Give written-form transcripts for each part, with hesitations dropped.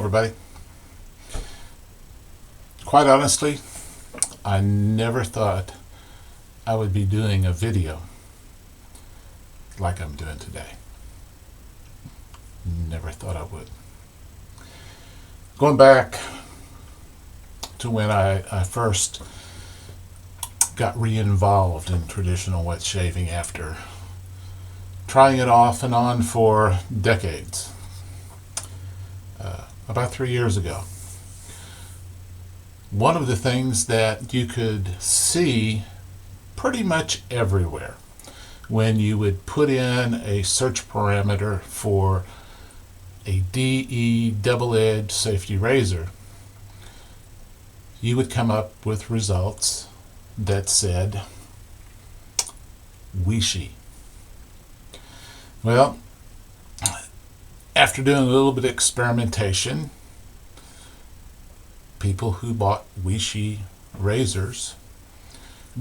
everybody. Quite honestly, I never thought I would be doing a video like I'm doing today. Never thought I would. Going back to when I first got re-involved in traditional wet shaving after trying it off and on for decades. About 3 years ago. One of the things that you could see pretty much everywhere when you would put in a search parameter for a DE double-edged safety razor, you would come up with results that said Weishi. Well, after doing a little bit of experimentation, people who bought Weishi razors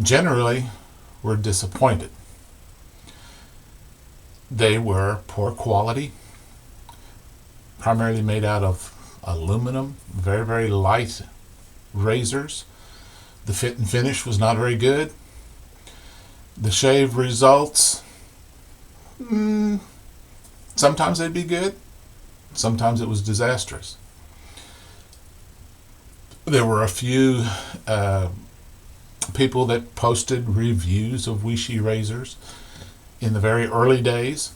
generally were disappointed. They were poor quality, primarily made out of aluminum, very, very light razors. The fit and finish was not very good. The shave results, sometimes they'd be good, sometimes it was disastrous. There were a few people that posted reviews of Weishi razors in the very early days.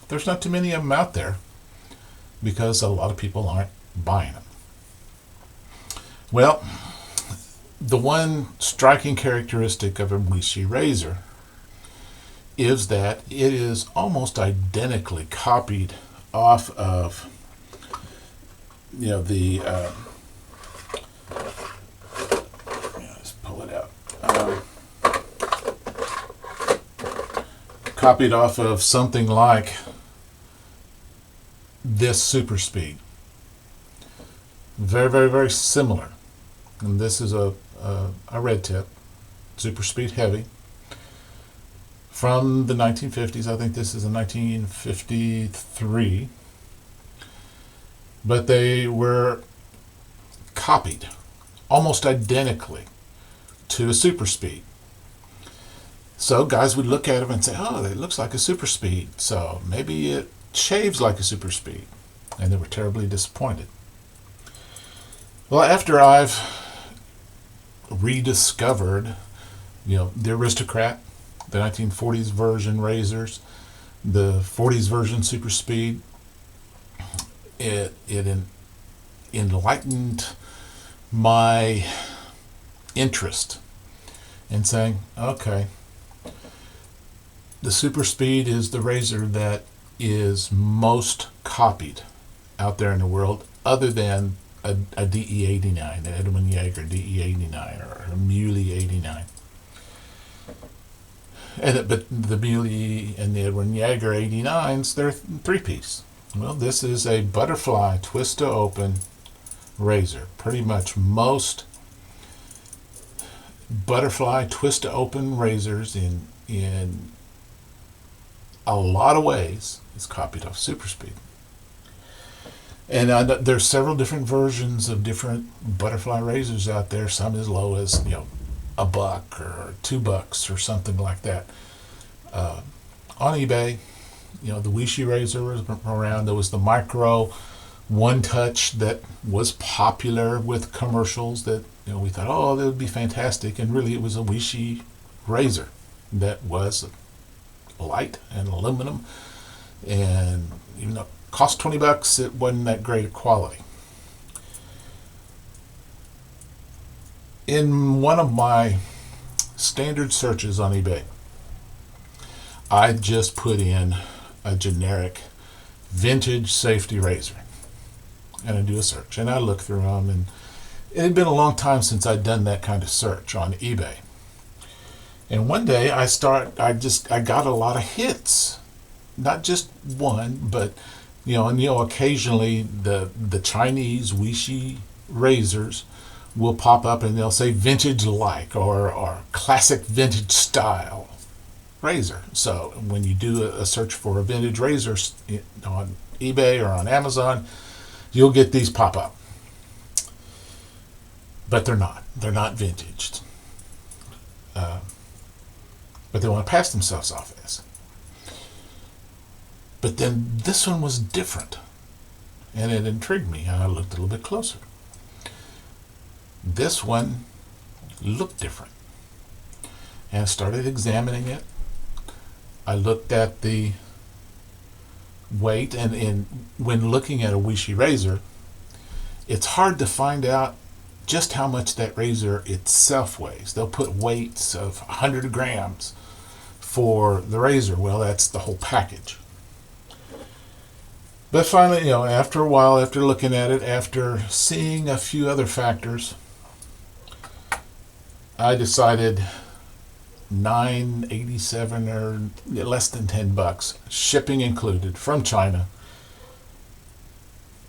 There's not too many of them out there because a lot of people aren't buying them. Well, the one striking characteristic of a Weishi razor is that it is almost identically copied off of the let's pull it out. Copied off of something like this Super Speed. Very, very, very similar. And this is a red tip, Super Speed Heavy, from the 1950s. I think this is a 1953. But they were copied almost identically to a Super Speed. So guys would look at them and say, oh, it looks like a Super Speed, so maybe it shaves like a Super Speed. And they were terribly disappointed. Well, after I've rediscovered, the Aristocrat, the 1940s version razors, the 40s version Super Speed, it enlightened my interest in saying, okay, the Super Speed is the razor that is most copied out there in the world, other than a DE89, the Edwin Yeager DE89 or a Muley 89. But the Muley and the Edwin Yeager 89s, they're three-piece. Well, this is a butterfly twist-to-open razor. Pretty much most butterfly twist-to-open razors in a lot of ways is copied off Super Speed. And there's several different versions of different butterfly razors out there. Some as low as $1 or $2 or something like that. On eBay, the Weishi razor was around. There was the micro one touch that was popular with commercials that we thought, oh, that would be fantastic. And really, it was a Weishi razor that was light and aluminum, and even though it cost $20, it wasn't that great a quality. In one of my standard searches on eBay, I just put in a generic vintage safety razor, and I do a search, and I look through them, and it had been a long time since I'd done that kind of search on eBay. And one day I got a lot of hits, not just one, but occasionally the Chinese Weishi razors will pop up and they'll say vintage like or classic vintage style razor. So when you do a search for a vintage razor on eBay or on Amazon, you'll get these pop up. but they're not. They're not vintaged. But they want to pass themselves off as. But then this one was different, and it intrigued me. I looked a little bit closer. This one looked different, and I started examining it. I looked at the weight, and when looking at a Weishi razor, it's hard to find out just how much that razor itself weighs. They'll put weights of 100 grams for the razor. Well, that's the whole package. But finally, after a while, after looking at it, after seeing a few other factors, I decided $9.87 or less than $10, shipping included, from China.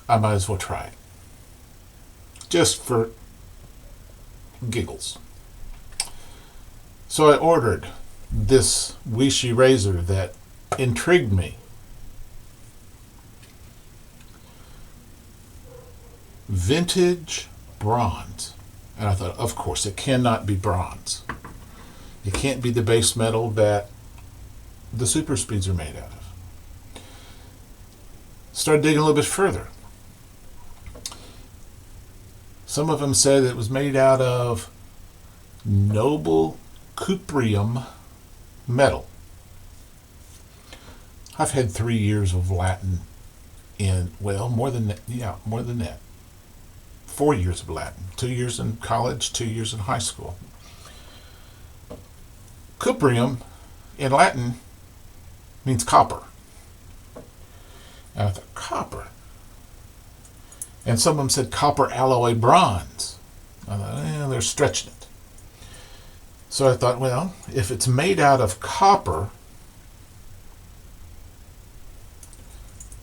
I might as well try it, just for giggles. So I ordered this Weishi razor that intrigued me. Vintage bronze. And I thought, of course, it cannot be bronze. It can't be the base metal that the super speeds are made out of. Started digging a little bit further. Some of them said it was made out of noble cuprium metal. I've had 3 years of Latin more than that. 4 years of Latin. 2 years in college, 2 years in high school. Cuprium in Latin means copper. And I thought, copper? And some of them said copper alloy bronze. I thought, they're stretching it. So I thought, well, if it's made out of copper,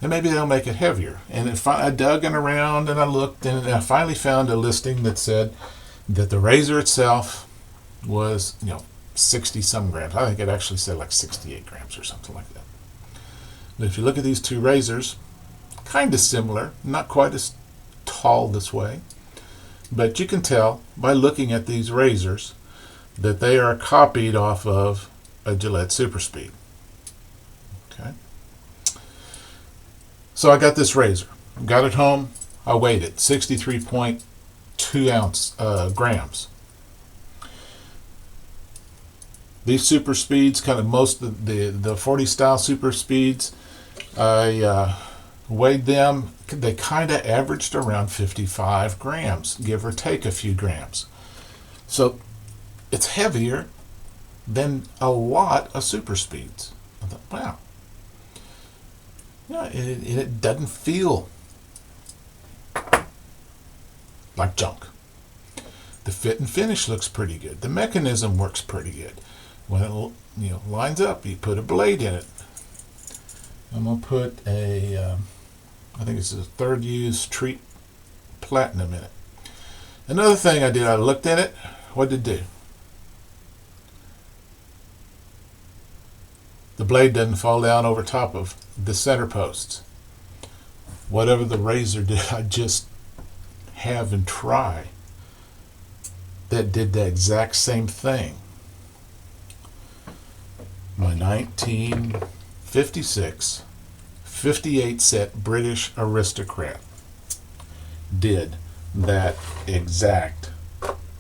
then maybe they'll make it heavier. And I dug around and I looked, and I finally found a listing that said that the razor itself was, 60 some grams. I think it actually said like 68 grams or something like that. But if you look at these two razors, kind of similar, not quite as tall this way, but you can tell by looking at these razors that they are copied off of a Gillette Super Speed. Okay. So I got this razor, got it home, I weighed it, 63.2 grams. These super speeds, kind of most of the 40 style super speeds, I weighed them, they kind of averaged around 55 grams, give or take a few grams. So it's heavier than a lot of super speeds. I thought, wow. It doesn't feel like junk. The fit and finish looks pretty good. The mechanism works pretty good. When it lines up, you put a blade in it. I'm going to put I think it's a third use treat platinum in it. Another thing I did, I looked at it. What did it do? The blade doesn't fall down over top of the center posts. Whatever the razor did, I just have and try that did the exact same thing. My 1956 58 set British Aristocrat did that exact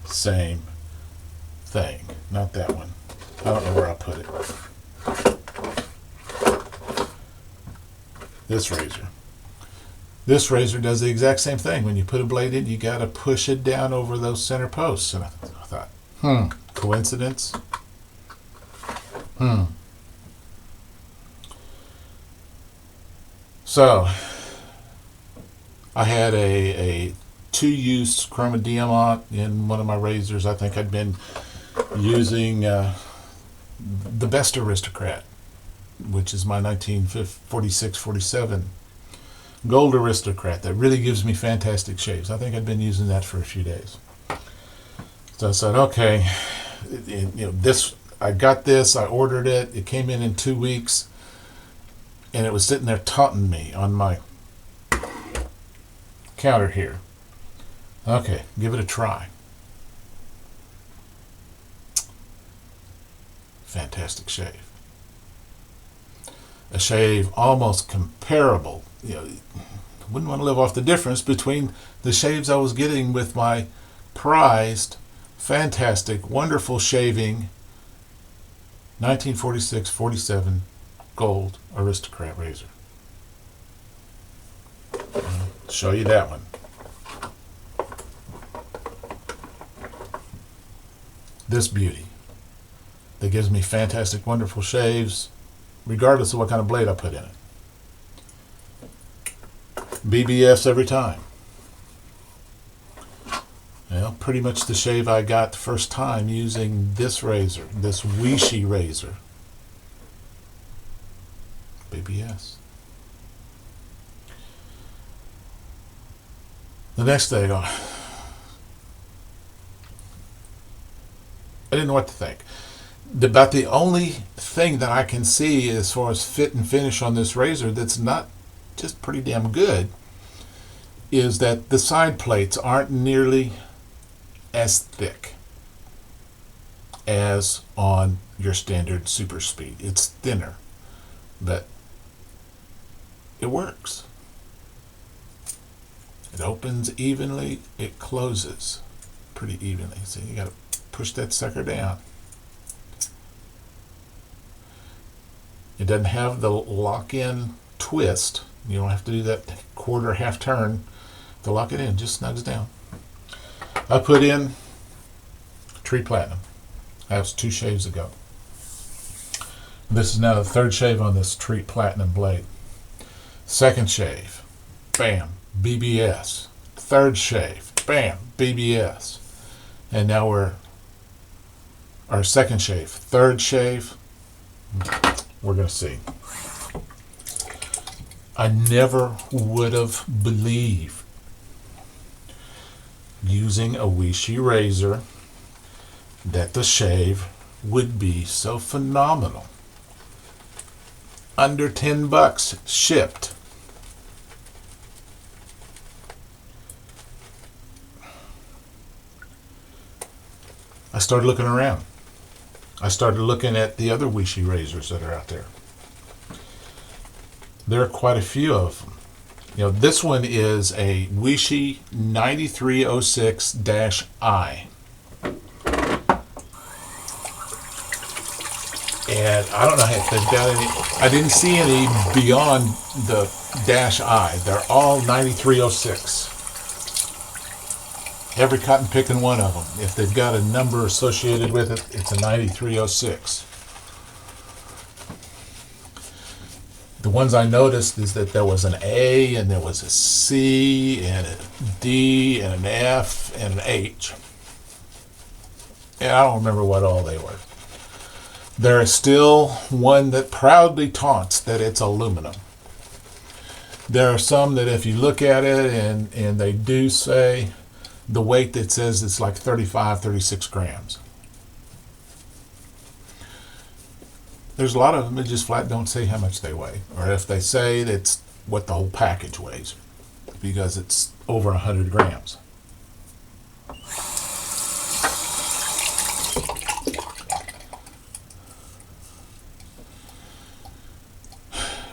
same thing. Not that one. I don't know where I put it. This razor. This razor does the exact same thing. When you put a blade in, you got to push it down over those center posts. And I thought, coincidence? So, I had a 2-use chroma diamant in one of my razors. I think I'd been using the best Aristocrat, which is my 1946-47 Gold Aristocrat. That really gives me fantastic shaves. I think I'd been using that for a few days. So I said, okay, I got this, I ordered it, it came in 2 weeks, and it was sitting there taunting me on my counter here. Okay, give it a try. fantastic shave. A shave almost comparable. Wouldn't want to live off the difference between the shaves I was getting with my prized, fantastic, wonderful shaving 1946-47 gold Aristocrat razor. Show you that one. This beauty that gives me fantastic, wonderful shaves, regardless of what kind of blade I put in it. BBS every time. Well, pretty much the shave I got the first time using this razor, this Weishi razor. BBS. The next day, I didn't know what to think. About the only thing that I can see as far as fit and finish on this razor that's not just pretty damn good is that the side plates aren't nearly as thick as on your standard super speed. It's thinner, but it works. It opens evenly, it closes pretty evenly. So you gotta push that sucker down. It doesn't have the lock-in twist. You don't have to do that quarter half turn to lock it in. It just snugs down. I put in Tree Platinum. That was 2 shaves ago. This is now the 3rd shave on this Tree Platinum blade. 2nd shave, bam, BBS. 3rd shave, bam, BBS. And now we're our 2nd shave, 3rd shave. We're going to see. I never would have believed using a Weishi razor that the shave would be so phenomenal. Under $10 shipped. I started looking around. I started looking at the other Weishi razors that are out there. There are quite a few of them. This one is a Weishi 9306-I. And I don't know if they've got any. I didn't see any beyond the -I. They're all 9306. Every cotton picking one of them. If they've got a number associated with it, it's a 9306. The ones I noticed is that there was an A, and there was a C, and a D, and an F, and an H. And I don't remember what all they were. There is still one that proudly taunts that it's aluminum. There are some that if you look at it and they do say the weight that says it's like 35, 36 grams. There's a lot of them that just flat don't say how much they weigh. Or if they say it's what the whole package weighs, because it's over 100 grams.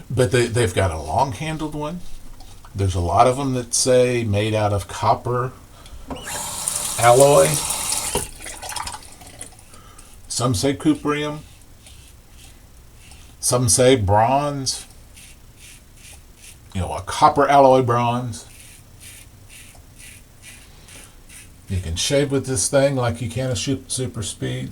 But they've got a long-handled one. There's a lot of them that say made out of copper alloy. Some say cuprium. Some say bronze. A copper alloy bronze. You can shave with this thing like you can a super speed.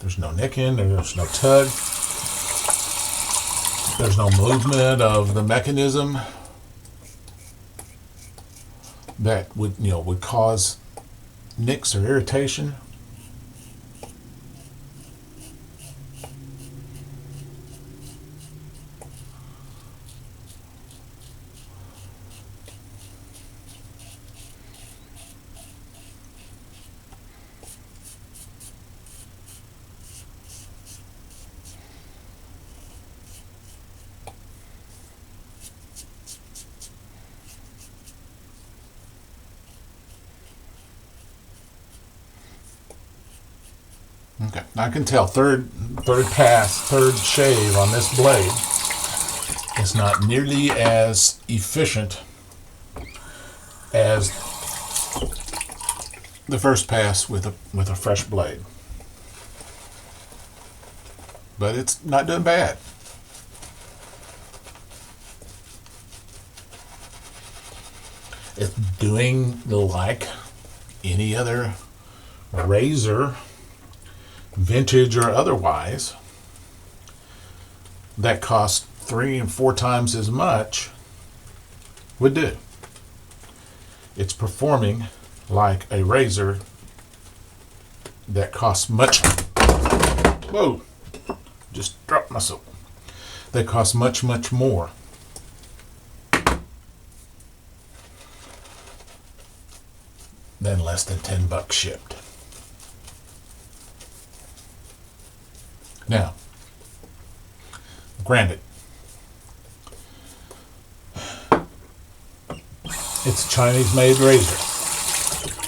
There's no nicking, there's no tug. There's no movement of the mechanism that would cause nicks or irritation. Okay, I can tell third pass, third shave on this blade is not nearly as efficient as the first pass with a fresh blade. But it's not doing bad. It's doing like any other razor, vintage or otherwise, that costs 3 and 4 times as much would do. It's performing like a razor that costs much. Whoa! Just dropped myself. That costs much, much more than less than $10 shipped. Now, granted, it's a Chinese-made razor.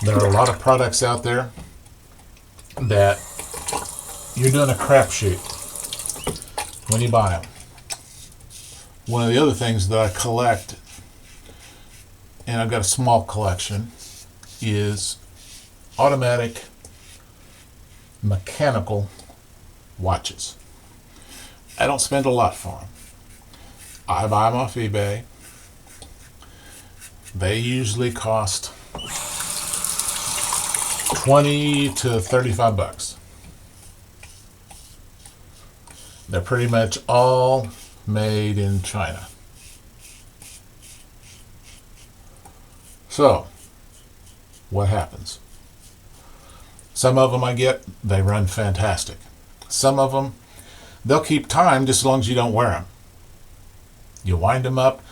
There are a lot of products out there that you're doing a crapshoot when you buy them. One of the other things that I collect, and I've got a small collection, is automatic mechanical watches. I don't spend a lot for them. I buy them off eBay. They usually cost $20 to $35. They're pretty much all made in China. So, what happens? Some of them I get, they run fantastic. Some of them, they'll keep time just as long as you don't wear them. You wind them up,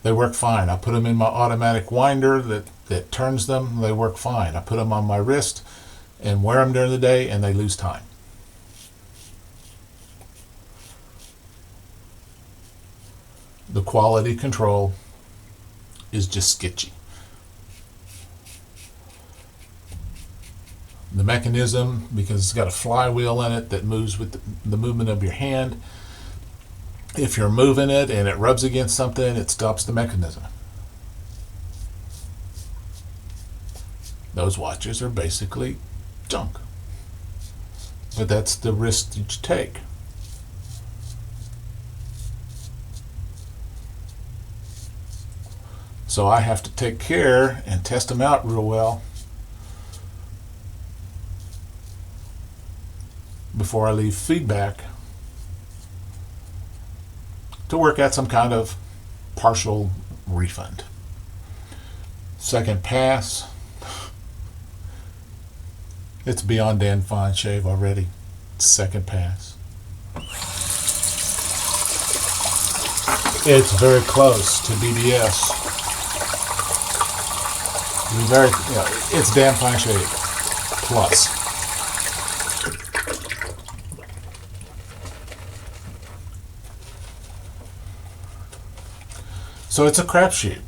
they work fine. I put them in my automatic winder that turns them, they work fine. I put them on my wrist and wear them during the day and they lose time. The quality control is just sketchy. The mechanism, because it's got a flywheel in it that moves with the movement of your hand, if you're moving it and it rubs against something, it stops the mechanism. Those watches are basically junk. But that's the risk that you take. So I have to take care and test them out real well before I leave feedback to work out some kind of partial refund. Second pass, it's beyond Dan Fine Shave already. Second pass. It's very close to BBS. Very, it's Dan Fine Shave plus. So it's a crapshoot.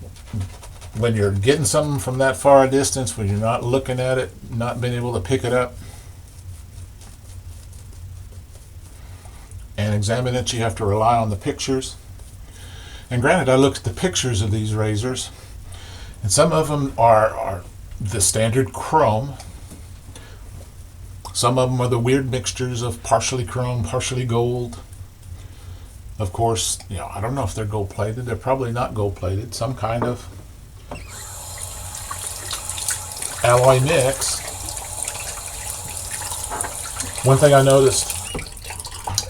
When you're getting something from that far a distance, when you're not looking at it, not being able to pick it up and examine it, you have to rely on the pictures. And granted, I looked at the pictures of these razors, and some of them are the standard chrome. Some of them are the weird mixtures of partially chrome, partially gold. Of course, I don't know if they're gold plated. They're probably not gold plated. Some kind of alloy mix. One thing I noticed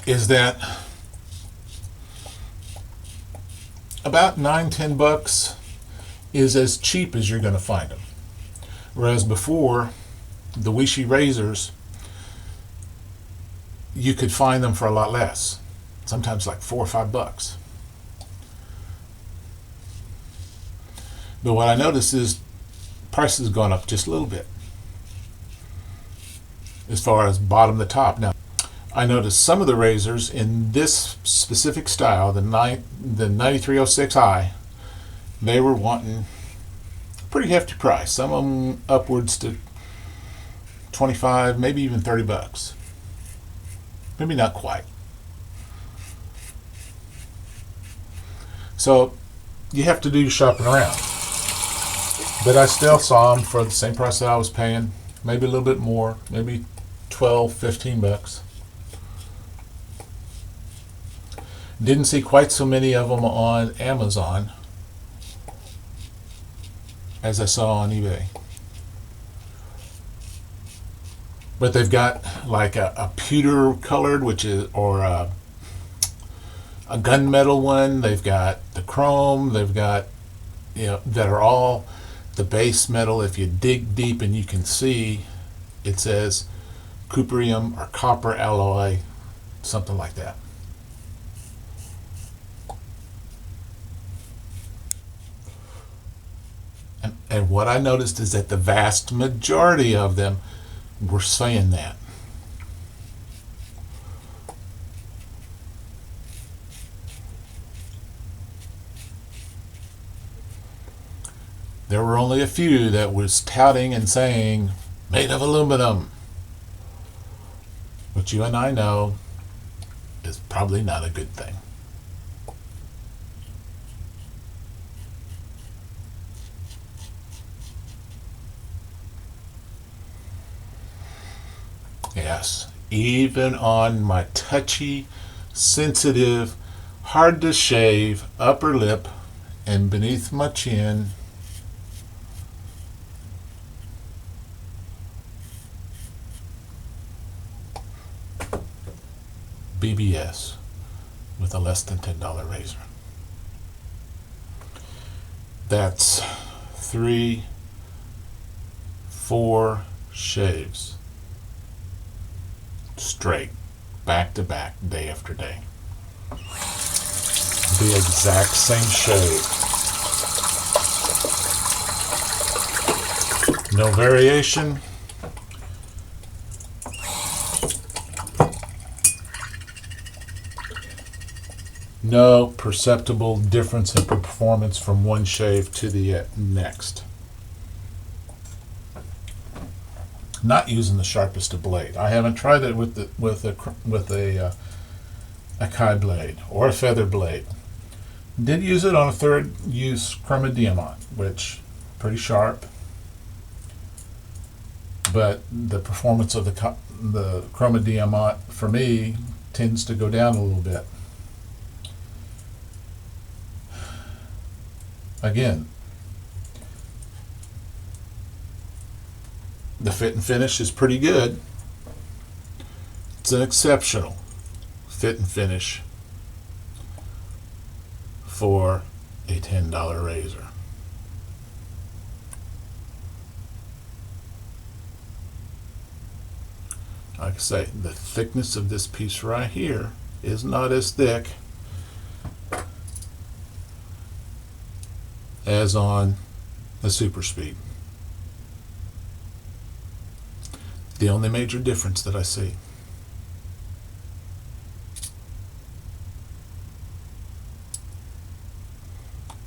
is that about $9-10 is as cheap as you're going to find them. Whereas before, the Weishi razors, you could find them for a lot less. Sometimes like $4 or $5. But what I noticed is prices have gone up just a little bit as far as bottom to top. Now, I noticed some of the razors in this specific style, the 9306i, they were wanting a pretty hefty price. Some of them upwards to $25, maybe even $30. Maybe not quite. So you have to do your shopping around. But I still saw them for the same price that I was paying, maybe a little bit more, maybe 12, 15 bucks. Didn't see quite so many of them on Amazon as I saw on eBay. But they've got like a pewter colored, which is, or a gunmetal one. They've got the chrome. They've got, that are all the base metal. If you dig deep and you can see, it says cuprium or copper alloy, something like that. And what I noticed is that the vast majority of them were saying that. There were only a few that was touting and saying, made of aluminum. Which you and I know is probably not a good thing. Yes, even on my touchy, sensitive, hard to shave upper lip and beneath my chin, BBS with a less than $10 razor. That's 3, 4 shaves straight, back to back, day after day. The exact same shave. No variation. No perceptible difference in performance from one shave to the next. Not using the sharpest of blade. I haven't tried it with a Kai blade or a feather blade. Did use it on a third use chroma diamant, which pretty sharp, but the performance of the chroma diamant for me tends to go down a little bit. Again, the fit and finish is pretty good. It's an exceptional fit and finish for a $10 razor. Like I say, the thickness of this piece right here is not as thick as on a Super Speed. The only major difference that I see.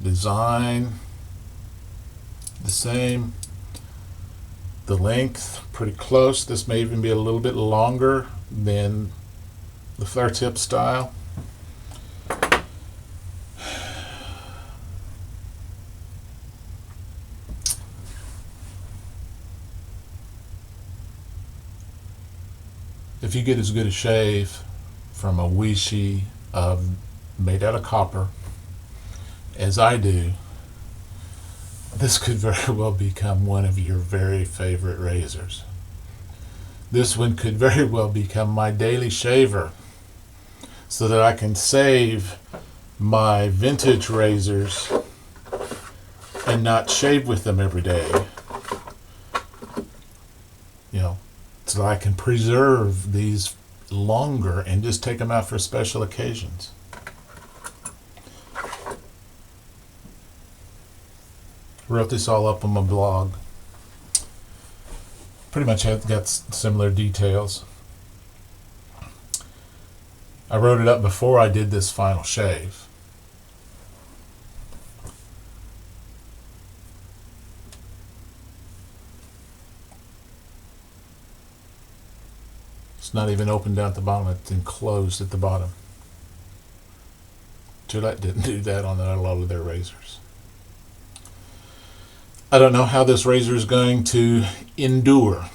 Design the same. The length pretty close. This may even be a little bit longer than the flare tip style. If you get as good a shave from a Weishi made out of copper as I do, this could very well become one of your very favorite razors. This one could very well become my daily shaver, so that I can save my vintage razors and not shave with them every day. So I can preserve these longer and just take them out for special occasions. Wrote this all up on my blog. Pretty much got similar details. I wrote it up before I did this final shave. It's not even open down at the bottom, it's enclosed at the bottom. Gillette didn't do that on a lot of their razors. I don't know how this razor is going to endure.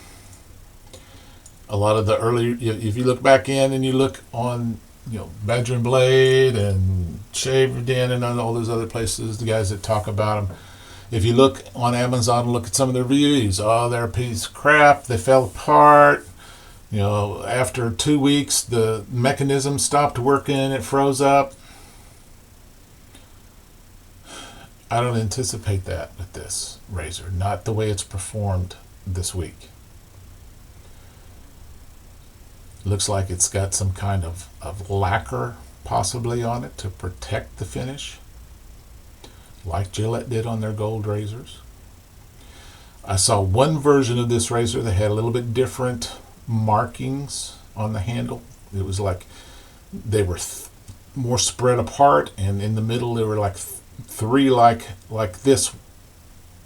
A lot of the early, if you look back in and you look on, Bedroom Blade and Shaved In and on all those other places, the guys that talk about them, if you look on Amazon and look at some of their reviews, they're a piece of crap, they fell apart. After 2 weeks, the mechanism stopped working, it froze up. I don't anticipate that with this razor, not the way it's performed this week. Looks like it's got some kind of lacquer possibly on it to protect the finish, like Gillette did on their gold razors. I saw one version of this razor that had a little bit different markings on the handle. It was like they were more spread apart, and in the middle they were like three like this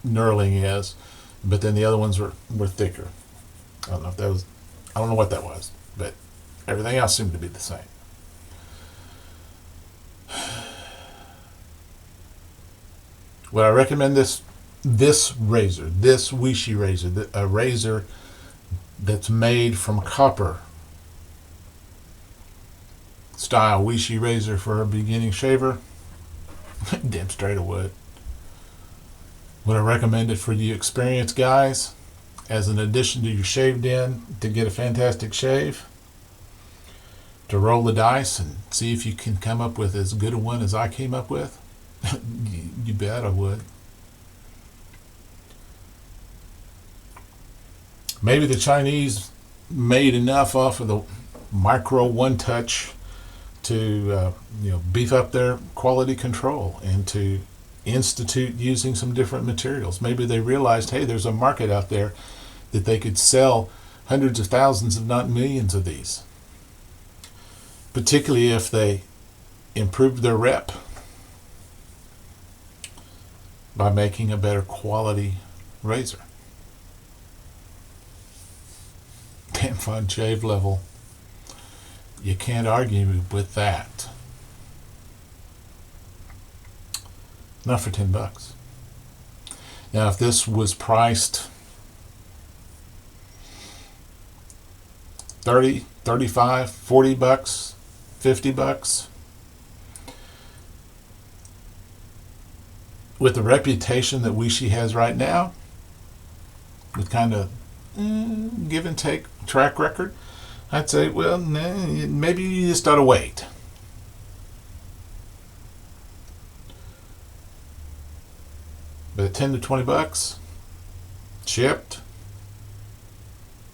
knurling is, but then the other ones were thicker. I don't know what that was, but everything else seemed to be the same. Would I recommend this razor, this Weishi razor, a razor that's made from copper style Weishi razor for a beginning shaver? Damn straight I would. Would I recommend it for you experienced guys as an addition to your Shaved In to get a fantastic shave? To roll the dice and see if you can come up with as good a one as I came up with? You bet I would. Maybe the Chinese made enough off of the micro one touch to beef up their quality control and to institute using some different materials. Maybe they realized, hey, there's a market out there that they could sell hundreds of thousands, if not millions of these, particularly if they improved their rep by making a better quality razor. Damn fine shave level. You can't argue with that. Not for $10. Now, if this was priced $30, $35, $40, $50, with the reputation that Weishi has right now, with kind of give and take track record, I'd say, well, maybe you just ought to wait. But at $10 to $20, shipped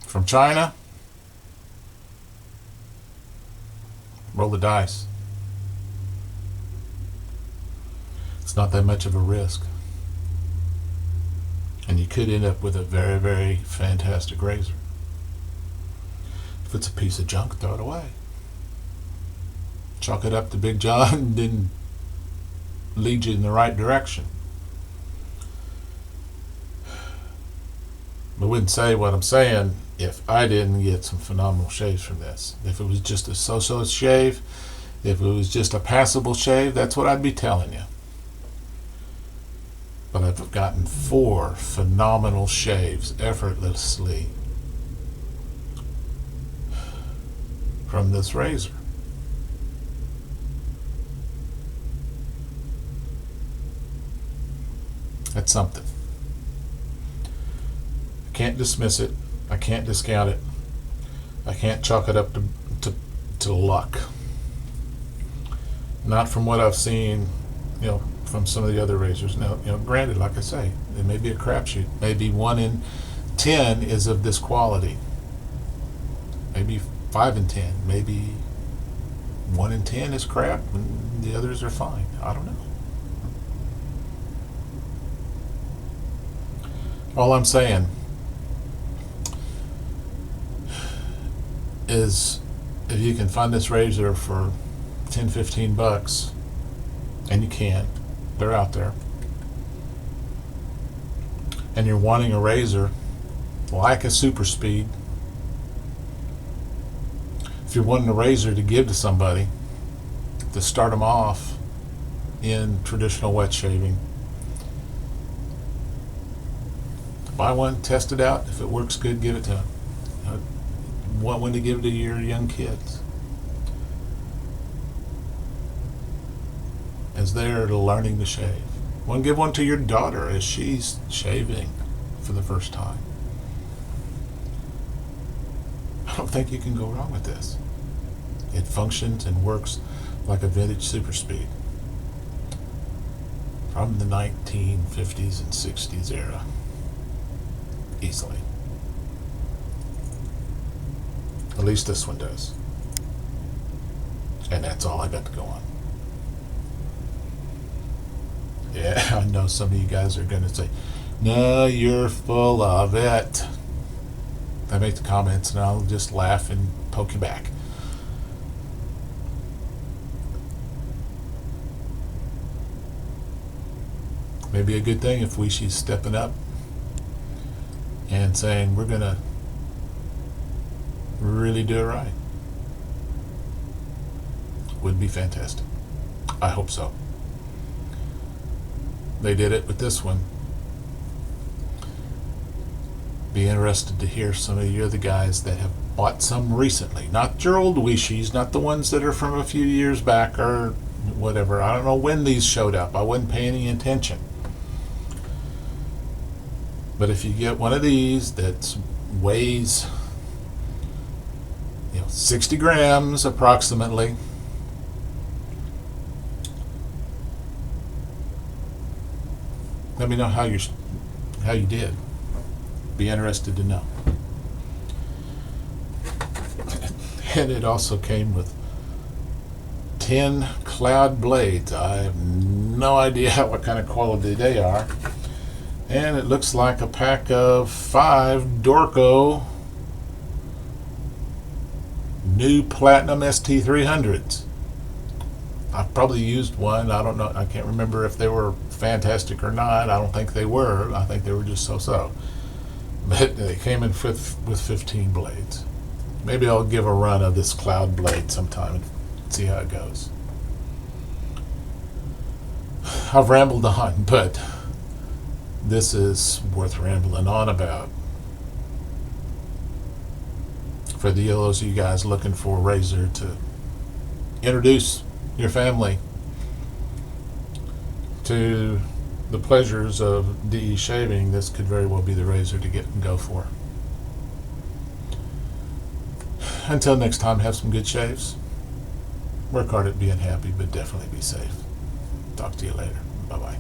from China, roll the dice. It's not that much of a risk. And you could end up with a very, very fantastic razor. If it's a piece of junk, throw it away. Chalk it up to Big John didn't lead you in the right direction. I wouldn't say what I'm saying if I didn't get some phenomenal shaves from this. If it was just a so-so shave, if it was just a passable shave, that's what I'd be telling you. But I've gotten 4 phenomenal shaves effortlessly from this razor. That's something. I can't dismiss it. I can't discount it. I can't chalk it up to luck. Not from what I've seen, from some of the other razors. Now, granted, like I say, it may be a crapshoot. Maybe 1 in 10 is of this quality. Maybe 5 in 10. Maybe 1 in 10 is crap and the others are fine. I don't know. All I'm saying is if you can find this razor for $10-15, and you can, they're out there, and you're wanting a razor like a Super Speed you're wanting a razor to give to somebody to start them off in traditional wet shaving, buy one, test it out. If it works good, give it to them. Want one to give to your young kids as they're learning to shave. Want to give one to your daughter as she's shaving for the first time. I don't think you can go wrong with this. It functions and works like a vintage super speed from the 1950s and 60s era. Easily. At least this one does. And that's all I got to go on. Yeah, I know some of you guys are going to say, no, you're full of it. I make the comments and I'll just laugh and poke you back. Maybe a good thing if Weishi's stepping up and saying, we're going to really do it right. Would be fantastic. I hope so. They did it with this one. Be interested to hear some of you other guys that have bought some recently. Not your old Weishis, not the ones that are from a few years back or whatever. I don't know when these showed up. I wouldn't pay any attention. But if you get one of these that weighs 60 grams approximately, let me know how you did. Be interested to know. And it also came with 10 cloud blades. I have no idea what kind of quality they are. And it looks like a pack of 5 Dorco new Platinum ST300s. I've probably used one. I don't know. I can't remember if they were fantastic or not. I don't think they were. I think they were just so-so. But they came in with 15 blades. Maybe I'll give a run of this cloud blade sometime and see how it goes. I've rambled on, but this is worth rambling on about. For those of you guys looking for a razor to introduce your family to the pleasures of DE shaving, this could very well be the razor to get and go for. Until next time, have some good shaves. Work hard at being happy, but definitely be safe. Talk to you later. Bye-bye.